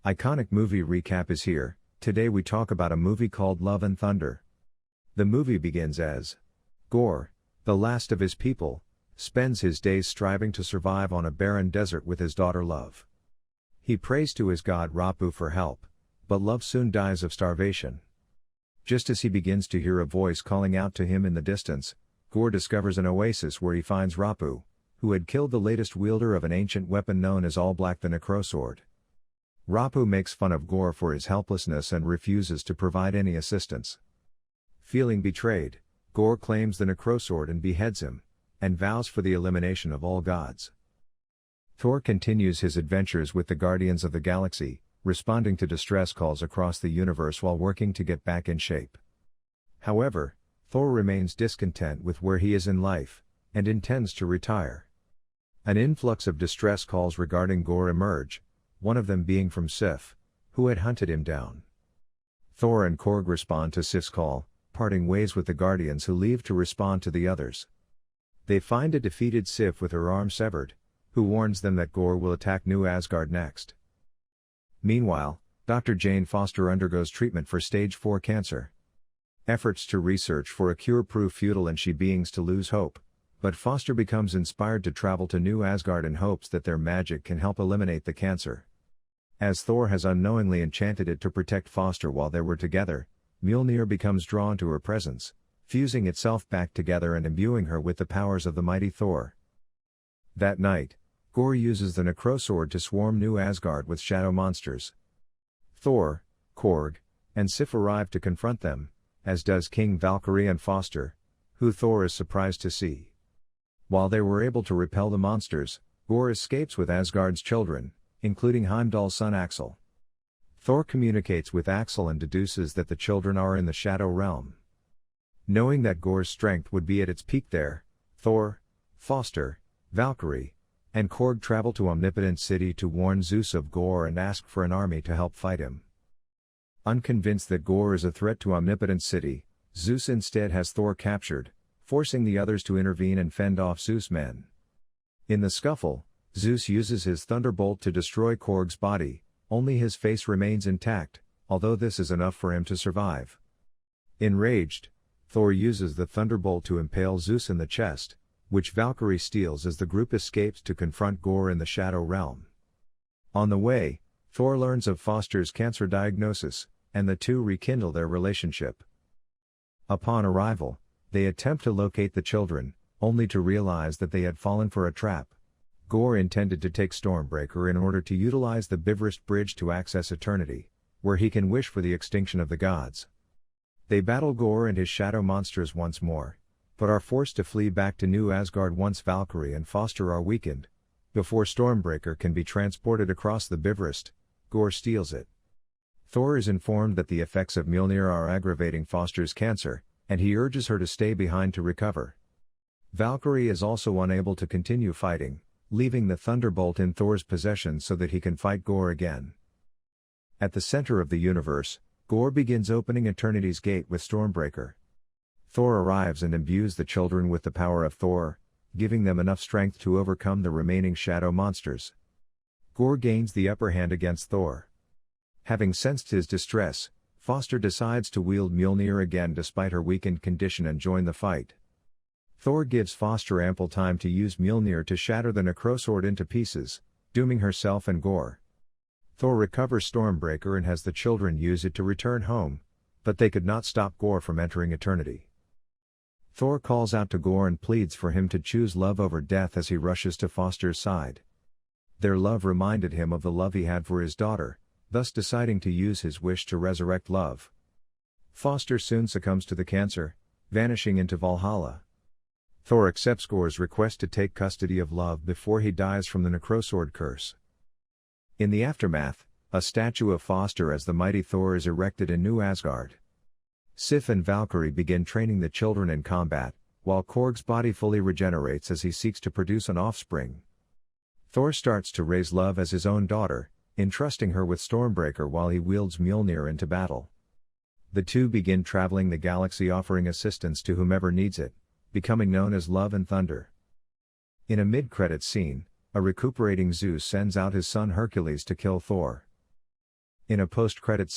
Iconic movie recap is here. Today we talk about a movie called Love and Thunder. The movie begins as Gorr, the last of his people, spends his days striving to survive on a barren desert with his daughter Love. He prays to his god Rapu for help, but Love soon dies of starvation. Just as he begins to hear a voice calling out to him in the distance, Gorr discovers an oasis where he finds Rapu, who had killed the latest wielder of an ancient weapon known as All Black the Necrosword. Rapu makes fun of Gorr for his helplessness and refuses to provide any assistance. Feeling betrayed, Gorr claims the Necrosword and beheads him, and vows for the elimination of all gods. Thor continues his adventures with the Guardians of the Galaxy, responding to distress calls across the universe while working to get back in shape. However, Thor remains discontent with where he is in life, and intends to retire. An influx of distress calls regarding Gorr emerge, one of them being from Sif, who had hunted him down. Thor and Korg respond to Sif's call, parting ways with the Guardians who leave to respond to the others. They find a defeated Sif with her arm severed, who warns them that Gorr will attack New Asgard next. Meanwhile, Dr. Jane Foster undergoes treatment for stage 4 cancer. Efforts to research for a cure prove futile and she begins to lose hope, but Foster becomes inspired to travel to New Asgard in hopes that their magic can help eliminate the cancer. As Thor has unknowingly enchanted it to protect Foster while they were together, Mjolnir becomes drawn to her presence, fusing itself back together and imbuing her with the powers of the mighty Thor. That night, Gorr uses the Necrosword to swarm New Asgard with shadow monsters. Thor, Korg, and Sif arrive to confront them, as does King Valkyrie and Foster, who Thor is surprised to see. While they were able to repel the monsters, Gorr escapes with Asgard's children, including Heimdall's son Axel. Thor communicates with Axel and deduces that the children are in the Shadow Realm. Knowing that Gorr's strength would be at its peak there, Thor, Foster, Valkyrie, and Korg travel to Omnipotent City to warn Zeus of Gorr and ask for an army to help fight him. Unconvinced that Gorr is a threat to Omnipotent City, Zeus instead has Thor captured, forcing the others to intervene and fend off Zeus' men. In the scuffle, Zeus uses his Thunderbolt to destroy Korg's body, only his face remains intact, although this is enough for him to survive. Enraged, Thor uses the Thunderbolt to impale Zeus in the chest, which Valkyrie steals as the group escapes to confront Gorr in the Shadow Realm. On the way, Thor learns of Foster's cancer diagnosis, and the two rekindle their relationship. Upon arrival, they attempt to locate the children, only to realize that they had fallen for a trap. Gorr intended to take Stormbreaker in order to utilize the Bifrost Bridge to access Eternity, where he can wish for the extinction of the gods. They battle Gorr and his shadow monsters once more, but are forced to flee back to New Asgard once Valkyrie and Foster are weakened. Before Stormbreaker can be transported across the Bifrost, Gorr steals it. Thor is informed that the effects of Mjolnir are aggravating Foster's cancer, and he urges her to stay behind to recover. Valkyrie is also unable to continue fighting, leaving the Thunderbolt in Thor's possession so that he can fight Gorr again. At the center of the universe, Gorr begins opening Eternity's gate with Stormbreaker. Thor arrives and imbues the children with the power of Thor, giving them enough strength to overcome the remaining shadow monsters. Gorr gains the upper hand against Thor. Having sensed his distress, Foster decides to wield Mjolnir again despite her weakened condition and join the fight. Thor gives Foster ample time to use Mjolnir to shatter the Necrosword into pieces, dooming herself and Gorr. Thor recovers Stormbreaker and has the children use it to return home, but they could not stop Gorr from entering Eternity. Thor calls out to Gorr and pleads for him to choose love over death as he rushes to Foster's side. Their love reminded him of the love he had for his daughter, thus deciding to use his wish to resurrect love. Foster soon succumbs to the cancer, vanishing into Valhalla. Thor accepts Gorr's request to take custody of Love before he dies from the Necrosword curse. In the aftermath, a statue of Foster as the mighty Thor is erected in New Asgard. Sif and Valkyrie begin training the children in combat, while Korg's body fully regenerates as he seeks to produce an offspring. Thor starts to raise Love as his own daughter, entrusting her with Stormbreaker while he wields Mjolnir into battle. The two begin traveling the galaxy offering assistance to whomever needs it, becoming known as Love and Thunder. In a mid-credits scene, a recuperating Zeus sends out his son Hercules to kill Thor. In a post-credits